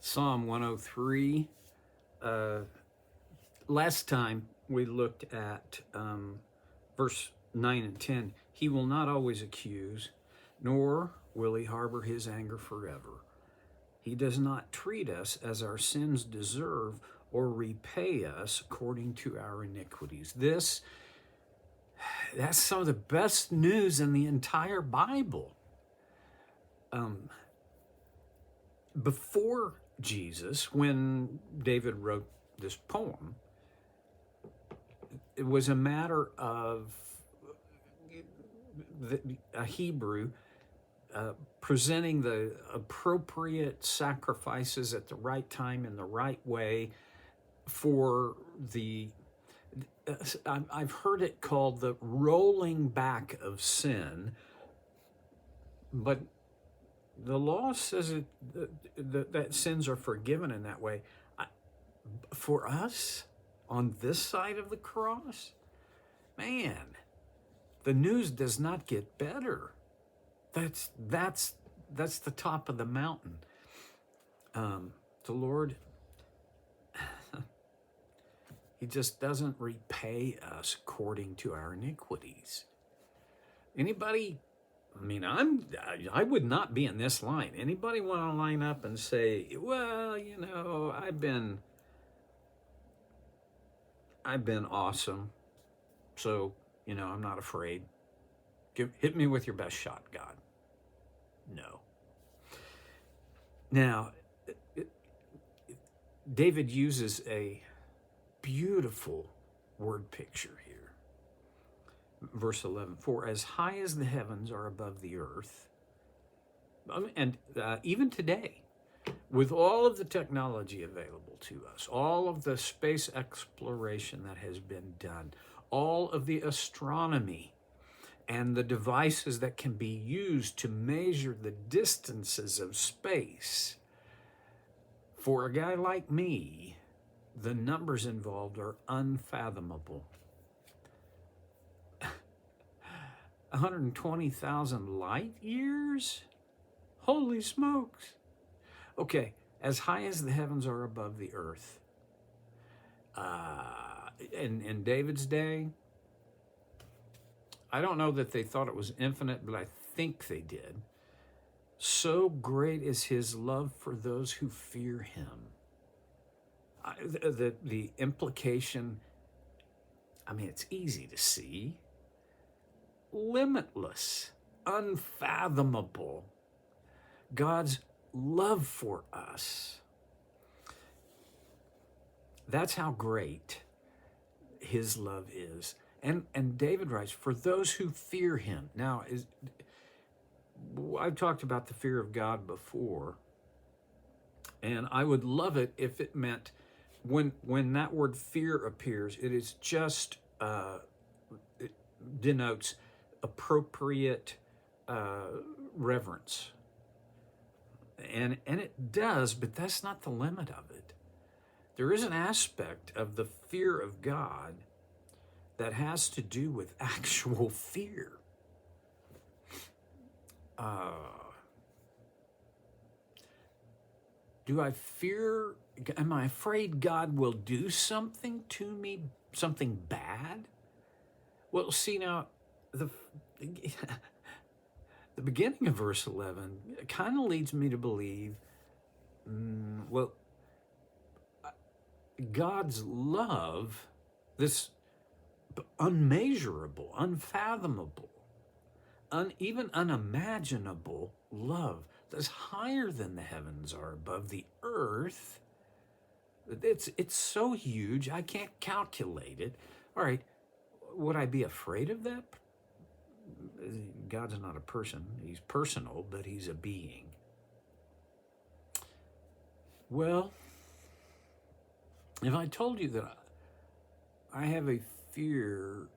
Psalm 103. Last time we looked at verse 9 and 10. He will not always accuse, nor will he harbor his anger forever. He does not treat us as our sins deserve or repay us according to our iniquities. That's some of the best news in the entire Bible. Before Jesus, when David wrote this poem, it was a matter of a Hebrew presenting the appropriate sacrifices at the right time in the right way for the, I've heard it called the rolling back of sin, but the law says that sins are forgiven in that way. For us, on this side of the cross, man, the news does not get better. That's the top of the mountain. The Lord, He just doesn't repay us according to our iniquities. Anybody? I mean, I would not be in this line. Anybody want to line up and say, well, I've been awesome, so I'm not afraid. Hit me with your best shot, God. No. Now, David uses a beautiful word picture here. Verse 11, for as high as the heavens are above the earth, and even today, with all of the technology available to us, all of the space exploration that has been done, all of the astronomy and the devices that can be used to measure the distances of space, for a guy like me, the numbers involved are unfathomable. 120,000 light years? Holy smokes. Okay, as high as the heavens are above the earth. In David's day, I don't know that they thought it was infinite, but I think they did. So great is his love for those who fear him. The implication, I mean, it's easy to see. Limitless, unfathomable. God's love for us. That's how great his love is. And David writes, for those who fear him. Now, I've talked about the fear of God before, and I would love it if it meant when that word fear appears, it is just, it denotes appropriate reverence. And it does, but that's not the limit of it. There is an aspect of the fear of God that has to do with actual fear. Do I fear? Am I afraid God will do something to me, something bad? Well, see now, the beginning of verse 11 kind of leads me to believe, God's love, this unmeasurable, unfathomable, even unimaginable love that's higher than the heavens are above the earth. It's so huge, I can't calculate it. All right, would I be afraid of that? God's not a person. He's personal, but he's a being. Well, if I told you that I have a fear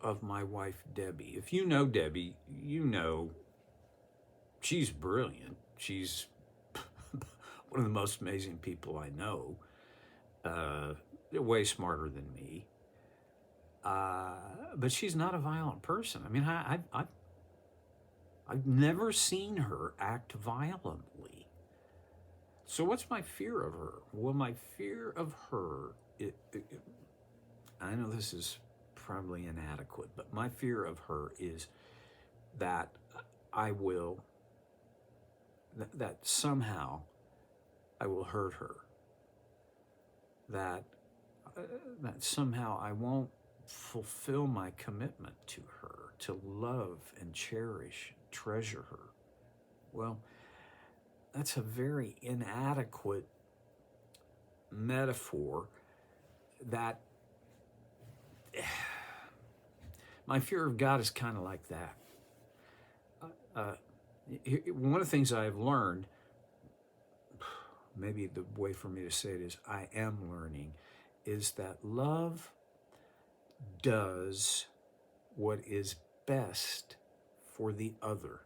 of my wife, Debbie. If you know Debbie, you know she's brilliant. She's one of the most amazing people I know. Way smarter than me. But she's not a violent person. I mean, I've never seen her act violently. So what's my fear of her? Well, my fear of her, I know this is probably inadequate, but my fear of her is that I will, that somehow I will hurt her, that that somehow I won't fulfill my commitment to her, to love and cherish, treasure her. Well, that's a very inadequate metaphor that my fear of God is kind of like that. One of the things I have learned, maybe the way for me to say it is I am learning, is that love does what is best for the other.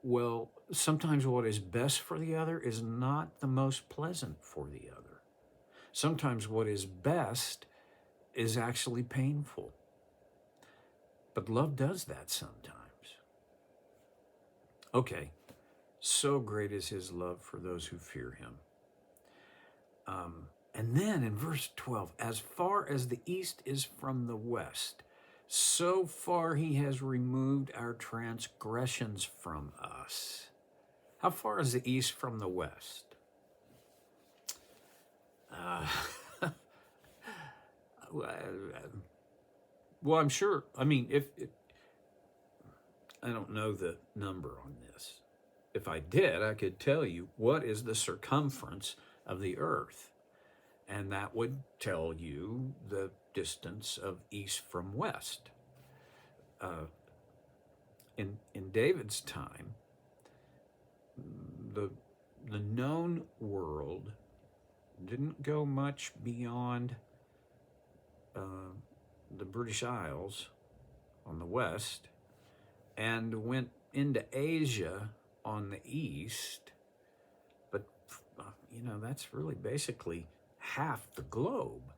Well, sometimes what is best for the other is not the most pleasant for the other. Sometimes what is best is actually painful. But love does that sometimes. Okay, so great is his love for those who fear him. And then in verse 12, as far as the east is from the west, so far he has removed our transgressions from us. How far is the east from the west? Well, I'm sure. I mean, if I don't know the number on this. If I did, I could tell you what is the circumference of the earth. And that would tell you the distance of east from west. In David's time, the known world didn't go much beyond the British Isles on the west and went into Asia on the east. But, that's really basically half the globe.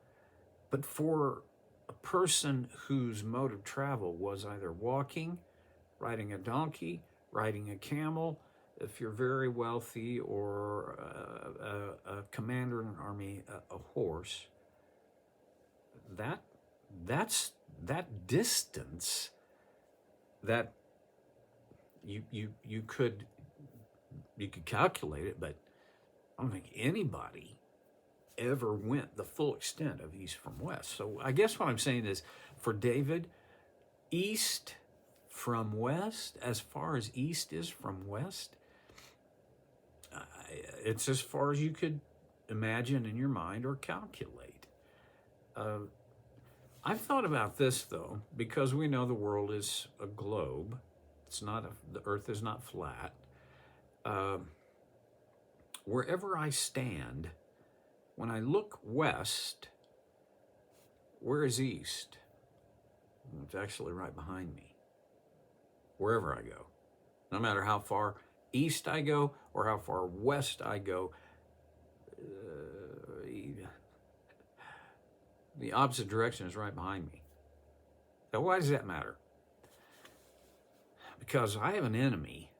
But for a person whose mode of travel was either walking, riding a donkey, riding a camel, if you're very wealthy, or a commander in an army, a horse, that's that distance that you could calculate it, but I don't think anybody ever went the full extent of east from west. So I guess what I'm saying is, for David, east from west, as far as east is from west, it's as far as you could imagine in your mind or calculate. I've thought about this, though, because we know the world is a globe. It's not the earth is not flat. Wherever I stand, when I look west, where is east? It's actually right behind me. Wherever I go, no matter how far east I go or how far west I go, the opposite direction is right behind me. Now, why does that matter? Because I have an enemy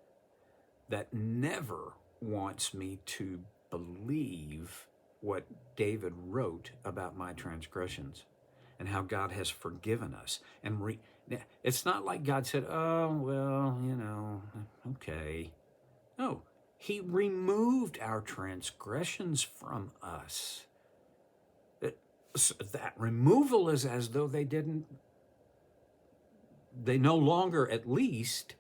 that never wants me to believe what David wrote about my transgressions and how God has forgiven us. And it's not like God said, oh, well, okay. No, he removed our transgressions from us. That removal is as though they no longer, at least,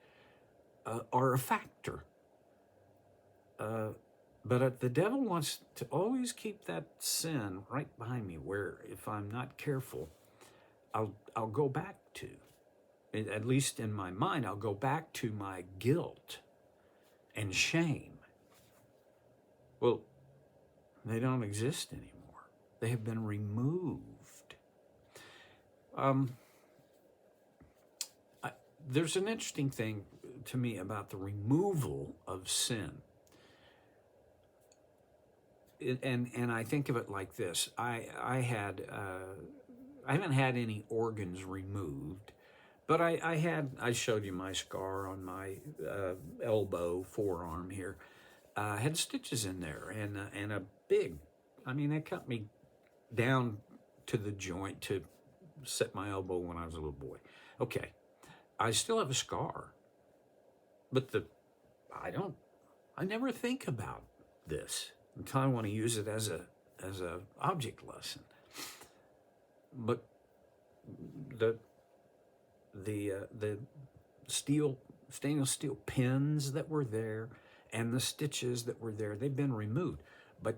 are a factor. But the devil wants to always keep that sin right behind me, where if I'm not careful, I'll go back to. At least in my mind, I'll go back to my guilt and shame. Well, they don't exist anymore. They have been removed. There's an interesting thing to me about the removal of sin. And I think of it like this. I haven't had any organs removed, but I showed you my scar on my elbow, forearm here. had stitches in there and a big, I mean, they cut me down to the joint to set my elbow when I was a little boy. Okay, I still have a scar, but I never think about this until I want to use it as a object lesson. But the stainless steel pins that were there and the stitches that were there, they've been removed, but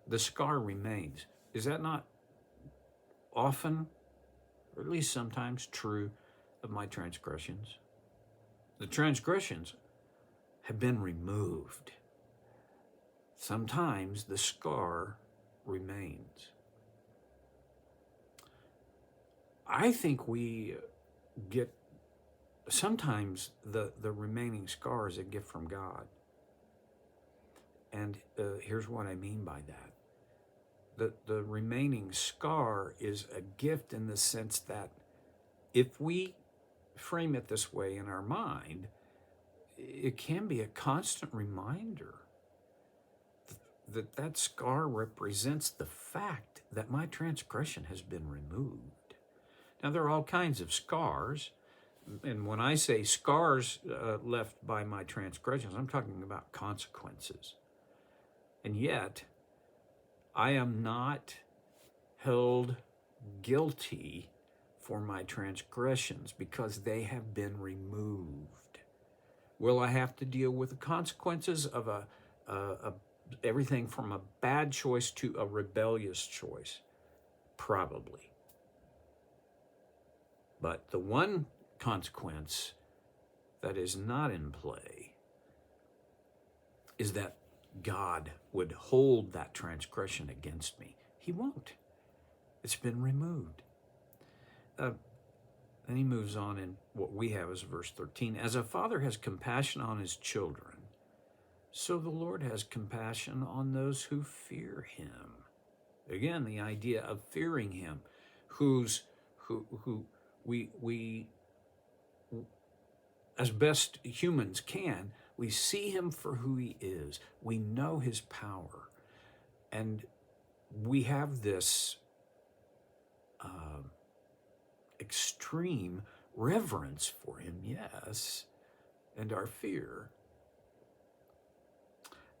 the scar remains. Is that not often, or at least sometimes, true of my transgressions? The transgressions have been removed. Sometimes the scar remains. I think we get sometimes the remaining scar is a gift from God. And here's what I mean by that. The remaining scar is a gift in the sense that if we frame it this way in our mind, it can be a constant reminder that scar represents the fact that my transgression has been removed. Now, there are all kinds of scars, and when I say scars left by my transgressions, I'm talking about consequences. And yet, I am not held guilty for my transgressions because they have been removed. Will I have to deal with the consequences of everything from a bad choice to a rebellious choice? Probably. But the one consequence that is not in play is that God would hold that transgression against me. He won't. It's been removed. Then he moves on in what we have as verse 13. As a father has compassion on his children, so the Lord has compassion on those who fear him. Again, the idea of fearing him, who we as best humans can, we see him for who he is. We know his power. And we have this extreme reverence for him, yes, and our fear.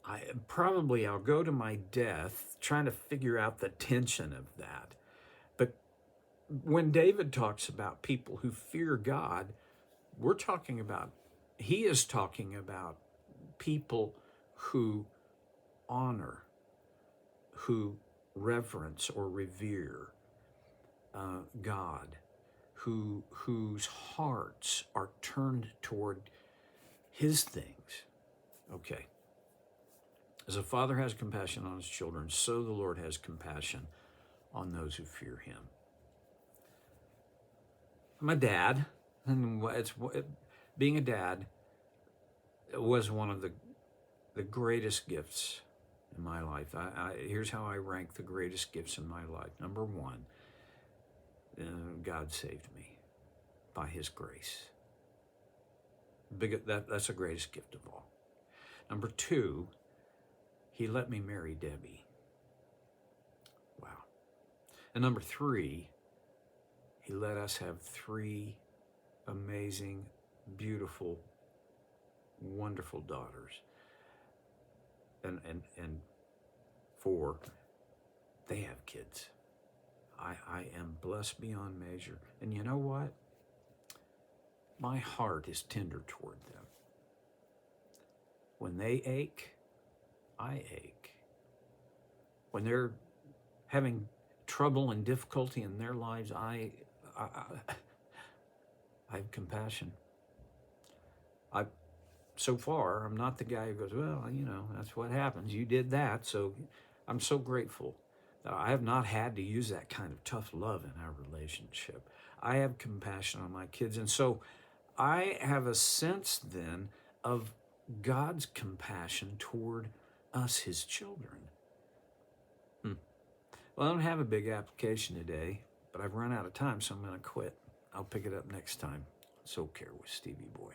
I'll go to my death trying to figure out the tension of that. But when David talks about people who fear God, he is talking about people who honor, who reverence or revere God, whose hearts are turned toward his things. Okay. As a father has compassion on his children, so the Lord has compassion on those who fear him. I'm a dad, and being a dad was one of the greatest gifts in my life. Here's how I rank the greatest gifts in my life. Number one, God saved me by his grace. That's the greatest gift of all. Number two, he let me marry Debbie. Wow. And number three, he let us have 3 amazing, beautiful, wonderful daughters. And 4, they have kids. I am blessed beyond measure. And you know what? My heart is tender toward them. When they ache, I ache. When they're having trouble and difficulty in their lives, I have compassion. So far, I'm not the guy who goes, well, that's what happens. You did that. So I'm so grateful that I have not had to use that kind of tough love in our relationship. I have compassion on my kids. And so I have a sense then of God's compassion toward us, his children. Well, I don't have a big application today, but I've run out of time, so I'm going to quit. I'll pick it up next time. So care with Stevie Boy.